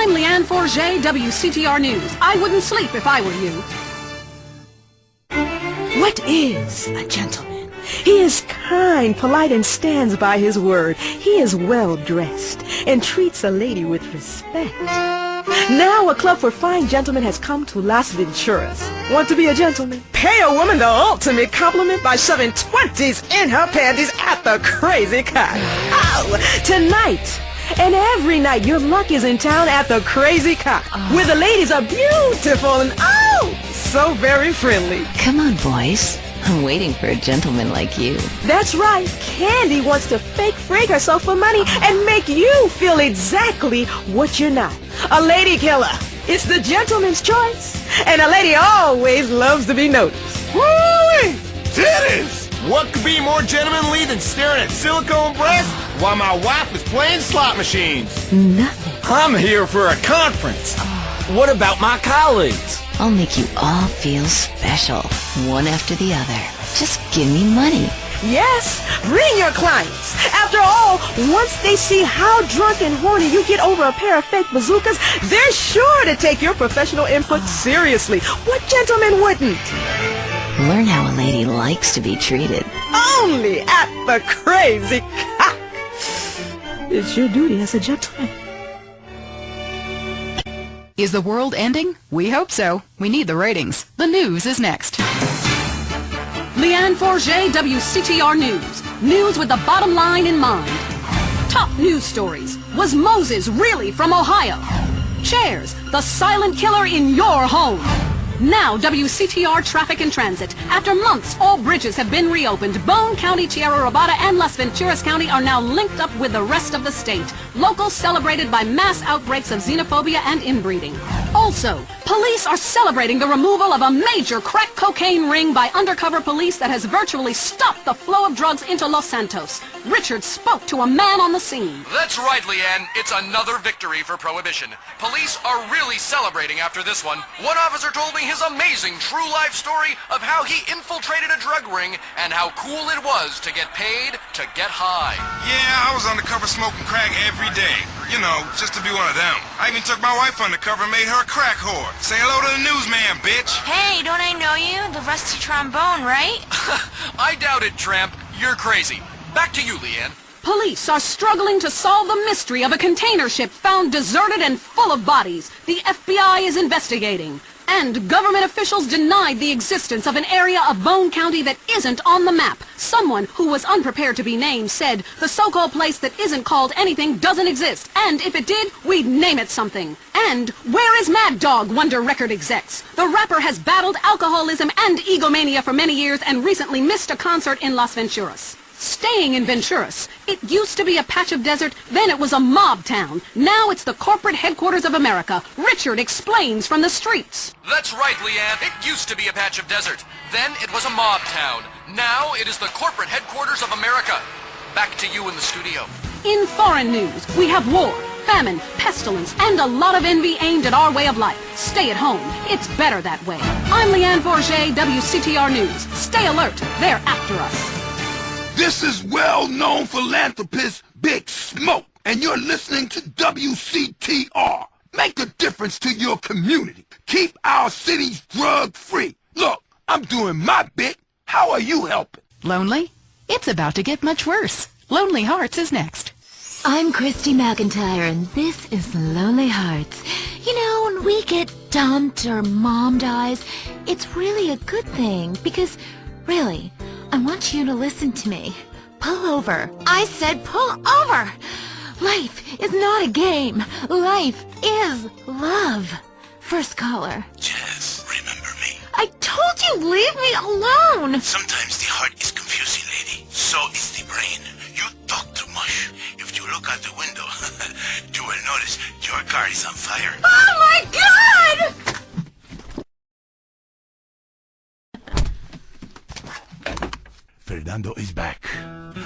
I'm Leanne Forget, WCTR News. I wouldn't sleep if I were you. What is a gentleman? He is kind, polite, and stands by his word. He is well-dressed and treats a lady with respect. Now a club for fine gentlemen has come to Las Venturas. Want to be a gentleman? Pay a woman the ultimate compliment by shoving 20s in her panties at the Crazy Cock. Oh, tonight and every night your luck is in town at the Crazy Cock, where the ladies are beautiful and so very friendly. Come on, boys. I'm waiting for a gentleman like you. That's right. Candy wants to fake freak herself for money and make you feel exactly what you're not. A lady killer. It's the gentleman's choice. And a lady always loves to be noticed. Woo-wee! Titties! What could be more gentlemanly than staring at silicone breasts while my wife is playing slot machines? Nothing. I'm here for a conference. What about my colleagues? I'll make you all feel special, one after the other. Just give me money. Yes, bring your clients. After all, once they see how drunk and horny you get over a pair of fake bazookas, they're sure to take your professional input seriously. What gentleman wouldn't? Learn how a lady likes to be treated. Only at the Crazy Cock. It's your duty as a gentleman. Is the world ending? We hope so. We need the ratings. The news is next. Leanne Forget, WCTR News. News with the bottom line in mind. Top news stories. Was Moses really from Ohio? Chairs, the silent killer in your home. Now WCTR Traffic and Transit. After months, all bridges have been reopened. Bone County, Tierra Robada, and Las Venturas County are now linked up with the rest of the state. Locals celebrated by mass outbreaks of xenophobia and inbreeding. Also, police are celebrating the removal of a major crack cocaine ring by undercover police that has virtually stopped the flow of drugs into Los Santos. Richard spoke to a man on the scene. That's right, Leanne. It's another victory for Prohibition. Police are really celebrating after this one. One officer told me his amazing true life story of how he infiltrated a drug ring and how cool it was to get paid to get high. Yeah, I was undercover smoking crack every day. You know, just to be one of them. I even took my wife undercover and made her a crack whore. Say hello to the newsman, bitch. Hey, don't I know you? The rusty trombone, right? I doubt it, tramp. You're crazy. Back to you, Leanne. Police are struggling to solve the mystery of a container ship found deserted and full of bodies. The FBI is investigating. And government officials denied the existence of an area of Bone County that isn't on the map. Someone who was unprepared to be named said the so-called place that isn't called anything doesn't exist. And if it did, we'd name it something. And where is Mad Dog, wonder record execs? The rapper has battled alcoholism and egomania for many years and recently missed a concert in Las Venturas. Staying in Venturas, it used to be a patch of desert, then it was a mob town. Now it's the corporate headquarters of America. Richard explains from the streets. That's right, Leanne. It used to be a patch of desert. Then it was a mob town. Now it is the corporate headquarters of America. Back to you in the studio. In foreign news, we have war, famine, pestilence, and a lot of envy aimed at our way of life. Stay at home. It's better that way. I'm Leanne Forget, WCTR News. Stay alert. They're after us. This is well-known philanthropist Big Smoke, and you're listening to WCTR. Make a difference to your community. Keep our cities drug-free. Look, I'm doing my bit. How are you helping? Lonely? It's about to get much worse. Lonely Hearts is next. I'm Christy Macintyre, and this is Lonely Hearts. You know, when we get dumped or mom dies, it's really a good thing, because, really, I want you to listen to me. Pull over. I said pull over! Life is not a game. Life is love. First caller. Jess, remember me? I told you, leave me alone! Sometimes the heart is confusing, lady. So is the brain. You talk too much. If you look out the window, you will notice your car is on fire. Oh my God! Fernando is back.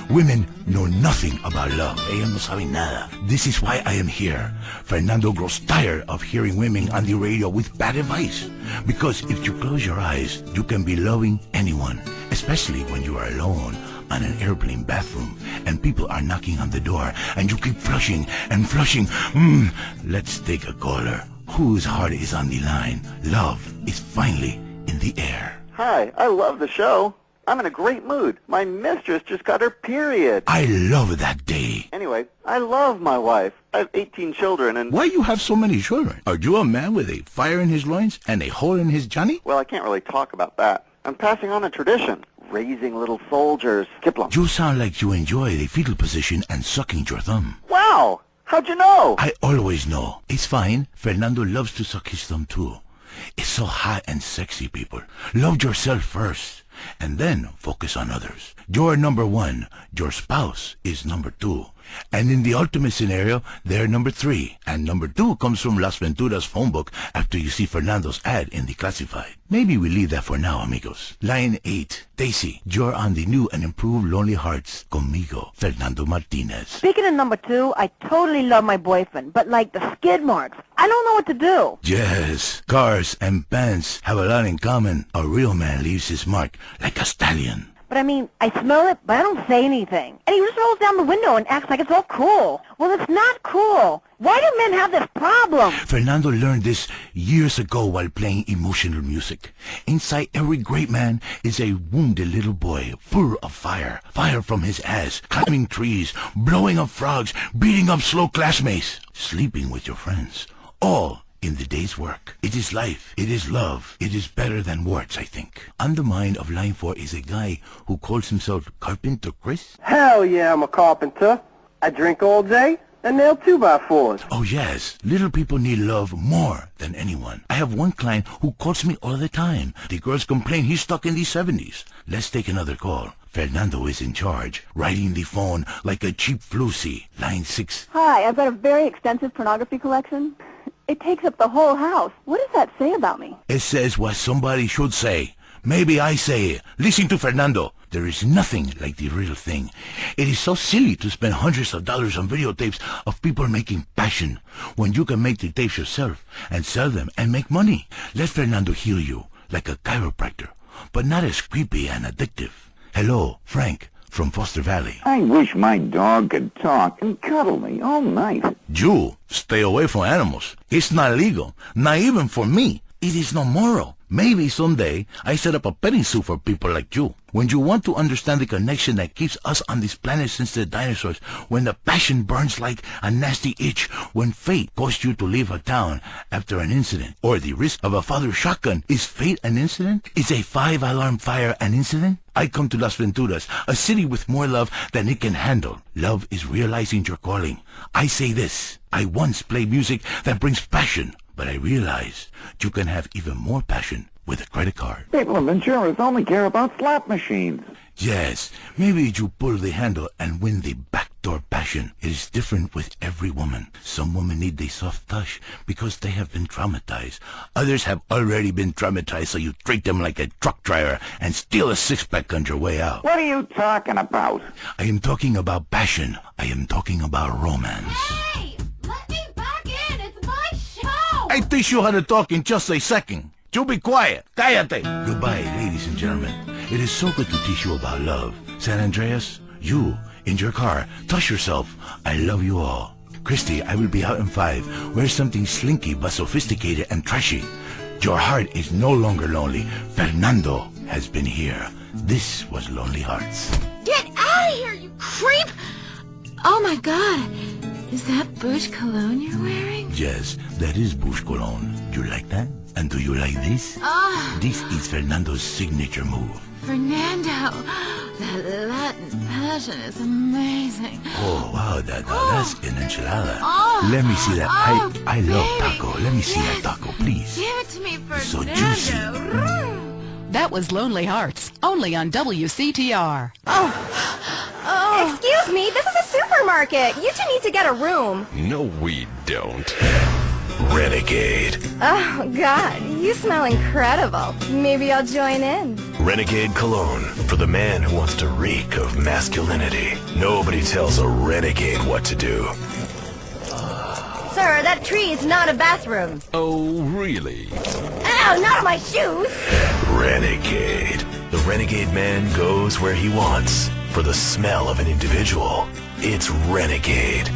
Women know nothing about love. Ellas no saben nada. This is why I am here. Fernando grows tired of hearing women on the radio with bad advice. Because if you close your eyes, you can be loving anyone, especially when you are alone on an airplane bathroom and people are knocking on the door and you keep flushing and flushing. Let's take a caller. Whose heart is on the line? Love is finally in the air. Hi, I love the show. I'm in a great mood. My mistress just got her period. I love that day. Anyway, I love my wife. I have 18 children and... Why you have so many children? Are you a man with a fire in his loins and a hole in his Johnny? Well, I can't really talk about that. I'm passing on a tradition. Raising little soldiers. Kiplum. You sound like you enjoy the fetal position and sucking your thumb. Wow! How'd you know? I always know. It's fine. Fernando loves to suck his thumb too. It's so hot and sexy, people. Love yourself first. And then focus on others. You're number one. Your spouse is number two. And in the ultimate scenario, they're number three. And number two comes from Las Ventura's phone book after you see Fernando's ad in the classified. Maybe we leave that for now, amigos. Line 8. Daisy, you're on the new and improved Lonely Hearts. Conmigo, Fernando Martinez. Speaking of number two, I totally love my boyfriend, but like the skid marks, I don't know what to do. Yes, cars and pants have a lot in common. A real man leaves his mark like a stallion. But I mean, I smell it, but I don't say anything. And he just rolls down the window and acts like it's all cool. Well, it's not cool. Why do men have this problem? Fernando learned this years ago while playing emotional music. Inside every great man is a wounded little boy full of fire. Fire from his ass, climbing trees, blowing up frogs, beating up slow classmates, sleeping with your friends. All in the day's work. It is life. It is love. It is better than words, I think. On the mind of line 4 is a guy who calls himself Carpenter Cris. Hell yeah, I'm a carpenter. I drink all day and nail 2x4s. Oh yes, little people need love more than anyone. I have one client who calls me all the time. The girls complain he's stuck in the 70s. Let's take another call. Fernando is in charge, riding the phone like a cheap floozy. Line 6. Hi, I've got a very extensive pornography collection. It takes up the whole house. What does that say about me? It says what somebody should say. Maybe I say it. Listen to Fernando. There is nothing like the real thing. It is so silly to spend hundreds of dollars on videotapes of people making passion when you can make the tapes yourself and sell them and make money. Let Fernando heal you like a chiropractor, but not as creepy and addictive. Hello, Frank from Foster Valley. I wish my dog could talk and cuddle me all night. You stay away from animals. It's not legal, not even for me. It is not moral. Maybe someday I set up a petting zoo for people like you. When you want to understand the connection that keeps us on this planet since the dinosaurs, when the passion burns like a nasty itch, when fate caused you to leave a town after an incident, or the risk of a father's shotgun, is fate an incident? Is a 5-alarm fire an incident? I come to Las Venturas, a city with more love than it can handle. Love is realizing your calling. I say this. I once played music that brings passion, but I realized you can have even more passion with a credit card. People in Venturas only care about slot machines. Yes, maybe you pull the handle and win the backdoor passion. It is different with every woman. Some women need the soft touch because they have been traumatized. Others have already been traumatized, so you treat them like a truck driver and steal a six-pack on your way out. What are you talking about? I am talking about passion. I am talking about romance. Hey! Let me back in! It's my show! I teach you how to talk in just a second. You be quiet. Cállate. Goodbye, ladies and gentlemen. It is so good to teach you about love. San Andreas, you, in your car, touch yourself. I love you all. Christy, I will be out in 5. Wear something slinky but sophisticated and trashy. Your heart is no longer lonely. Fernando has been here. This was Lonely Hearts. Get out of here, you creep! Oh my god. Is that Bush cologne you're wearing? Yes, that is Bush cologne. You like that? And do you like this? This is Fernando's signature move. Fernando, that Latin passion is amazing. Oh, wow, that's an enchilada. Oh, Let me see that. I love baby. taco. Let me see that taco, please. Give it to me, Fernando. It's so juicy. That was Lonely Hearts, only on WCTR. Excuse me, this is a supermarket. You two need to get a room. No, we don't. Renegade. Oh, God, you smell incredible. Maybe I'll join in. Renegade Cologne, for the man who wants to reek of masculinity. Nobody tells a renegade what to do. Sir, that tree is not a bathroom. Oh, really? Ow, not on my shoes. Renegade. The renegade man goes where he wants. For the smell of an individual, it's Renegade.